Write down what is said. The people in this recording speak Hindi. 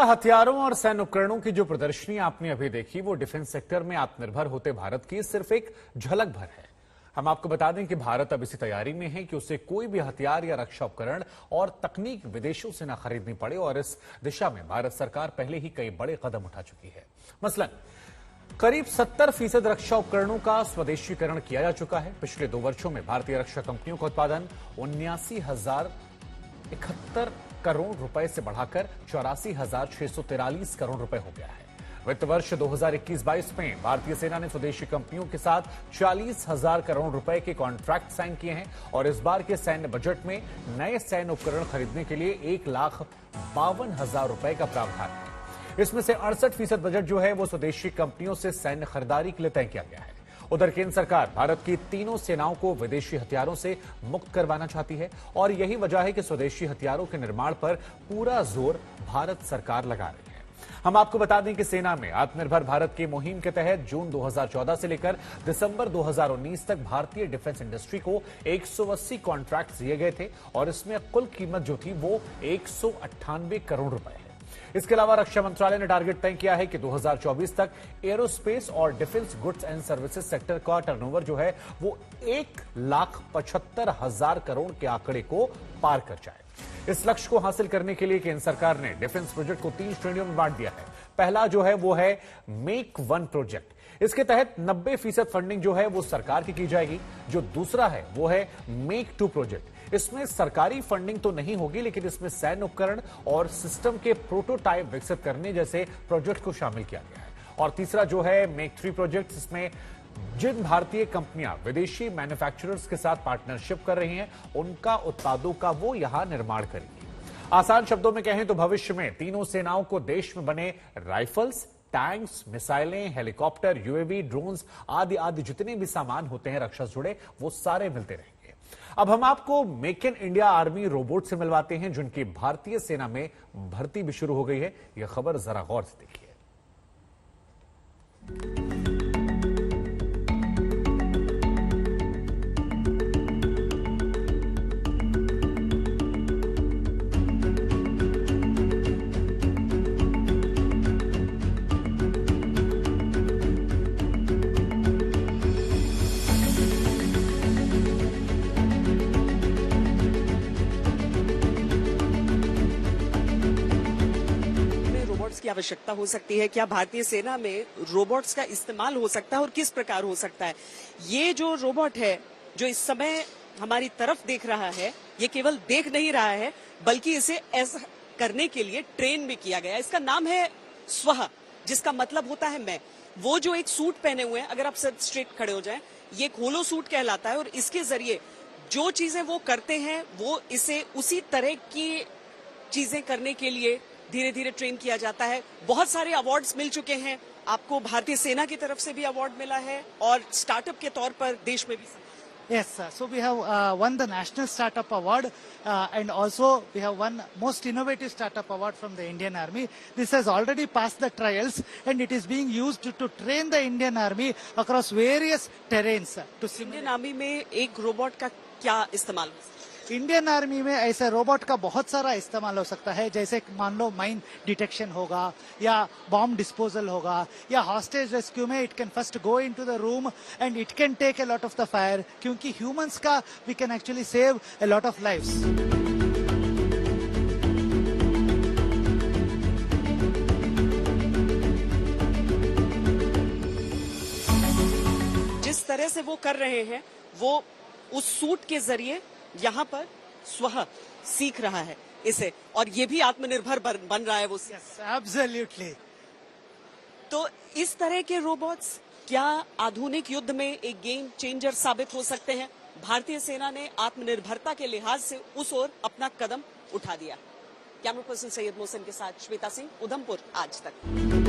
हथियारों और सैन्य उपकरणों की जो प्रदर्शनी आपने अभी देखी वो डिफेंस सेक्टर में आत्मनिर्भर होते भारत की सिर्फ एक झलक भर है। हम आपको बता दें कि भारत अब इसी तैयारी में है कि उसे कोई भी हथियार या रक्षा उपकरण और तकनीक विदेशों से न खरीदनी पड़े और इस दिशा में भारत सरकार पहले ही कई बड़े कदम उठा चुकी है। मसलन करीब 70% रक्षा उपकरणों का स्वदेशीकरण किया जा चुका है। पिछले 2 वर्षों में भारतीय रक्षा कंपनियों का उत्पादन 79,071 करोड़ रुपए से बढ़ाकर 84,643 करोड़ रुपए हो गया है। वित्त वर्ष 2021-22 में भारतीय सेना ने स्वदेशी कंपनियों के साथ 40,000 करोड़ रुपए के कॉन्ट्रैक्ट साइन किए हैं और इस बार के सैन्य बजट में नए सैन्य उपकरण खरीदने के लिए 1,52,000 रुपए का प्रावधान है। इसमें से 68% बजट जो है वो स्वदेशी कंपनियों से सैन्य खरीदारी के लिए तय किया गया है। उधर केंद्र सरकार भारत की तीनों सेनाओं को विदेशी हथियारों से मुक्त करवाना चाहती है और यही वजह है कि स्वदेशी हथियारों के निर्माण पर पूरा जोर भारत सरकार लगा रही है। हम आपको बता दें कि सेना में आत्मनिर्भर भारत की मुहिम के तहत जून 2014 से लेकर दिसंबर 2019 तक भारतीय डिफेंस इंडस्ट्री को 180 कॉन्ट्रैक्ट दिए गए थे और इसमें कुल कीमत जो थी वो 198 करोड़ रुपए है। इसके अलावा रक्षा मंत्रालय ने टारगेट तय किया है कि 2024 तक एरोस्पेस और defence goods and services sector का टर्नओवर जो है वो 1,75,000 करोड़ के आंकड़े को पार कर जाए। इस लक्ष्य को हासिल करने के लिए केंद्र सरकार ने डिफेंस प्रोजेक्ट को 3 श्रेणियों में बांट दिया है। पहला जो है वो है मेक वन प्रोजेक्ट। इसके तहत 90% फंडिंग जो है वो सरकार की जाएगी। जो दूसरा है वो है मेक टू प्रोजेक्ट। इसमें सरकारी फंडिंग तो नहीं होगी लेकिन इसमें सैन्य उपकरण और सिस्टम के प्रोटोटाइप विकसित करने जैसे प्रोजेक्ट को शामिल किया गया है। और तीसरा जो है मेक 3 प्रोजेक्ट, इसमें जिन भारतीय कंपनियां विदेशी मैन्युफैक्चरर्स के साथ पार्टनरशिप कर रही हैं उनका उत्पादों का वो यहां निर्माण करेंगी। आसान शब्दों में कहें तो भविष्य में तीनों सेनाओं को देश में बने राइफल्स, टैंक्स, मिसाइलें, हेलीकॉप्टर, यूएवी, ड्रोन्स आदि आदि जितने भी सामान होते हैं रक्षा से जुड़े वो सारे मिलते रहेंगे। अब हम आपको make in India army robot से मिलवाते हैं जिनकी भारतीय सेना में भर्ती भी शुरू हो गई है। यह खबर जरा गौर से देखिए। की आवश्यकता हो सकती है, क्या भारतीय सेना में रोबोट्स का इस्तेमाल हो सकता है और किस प्रकार हो सकता है। ये जो रोबोट है जो इस समय हमारी तरफ देख रहा है, ये केवल देख नहीं रहा है बल्कि इसे ऐसा करने के लिए ट्रेन भी किया गया। इसका नाम है स्वह, जिसका मतलब होता है मैं। वो जो एक सूट पहने हुए हैं, अगर आप सब स्ट्रेट खड़े हो जाएं, ये एक होलो सूट कहलाता है और इसके जरिए जो चीजें वो करते हैं वो इसे उसी तरह की चीजें करने के लिए धीरे धीरे ट्रेन किया जाता है। बहुत सारे अवार्ड्स मिल चुके हैं आपको, भारतीय सेना की तरफ से भी अवार्ड मिला है और स्टार्टअप के तौर पर देश में भी। Yes, sir. So we have won the National Startup Award and also we have won Most Innovative Startup Award from the Indian Army. This has already passed the trials and it is being used to train the Indian Army across various terrains. Indian army में एक रोबोट का क्या इस्तेमाल? इंडियन आर्मी में ऐसे रोबोट का बहुत सारा इस्तेमाल हो सकता है, जैसे मान लो माइन डिटेक्शन होगा या बॉम्ब डिस्पोजल होगा या हॉस्टेज रेस्क्यू में it can first go into the room and it can take a lot of the fire, क्योंकि ह्यूमंस का we can actually save a lot of lives. जिस तरह से वो कर रहे हैं वो उस सूट के जरिए यहाँ पर स्वह सीख रहा है इसे, और ये भी आत्मनिर्भर बन रहा है वो। एब्सोल्युटली। तो इस तरह के रोबोट्स क्या आधुनिक युद्ध में एक गेम चेंजर साबित हो सकते हैं? भारतीय सेना ने आत्मनिर्भरता के लिहाज से उस ओर अपना कदम उठा दिया। कैमरा पर्सन सैयद मोहसिन के साथ श्वेता सिंह, उधमपुर, आज तक।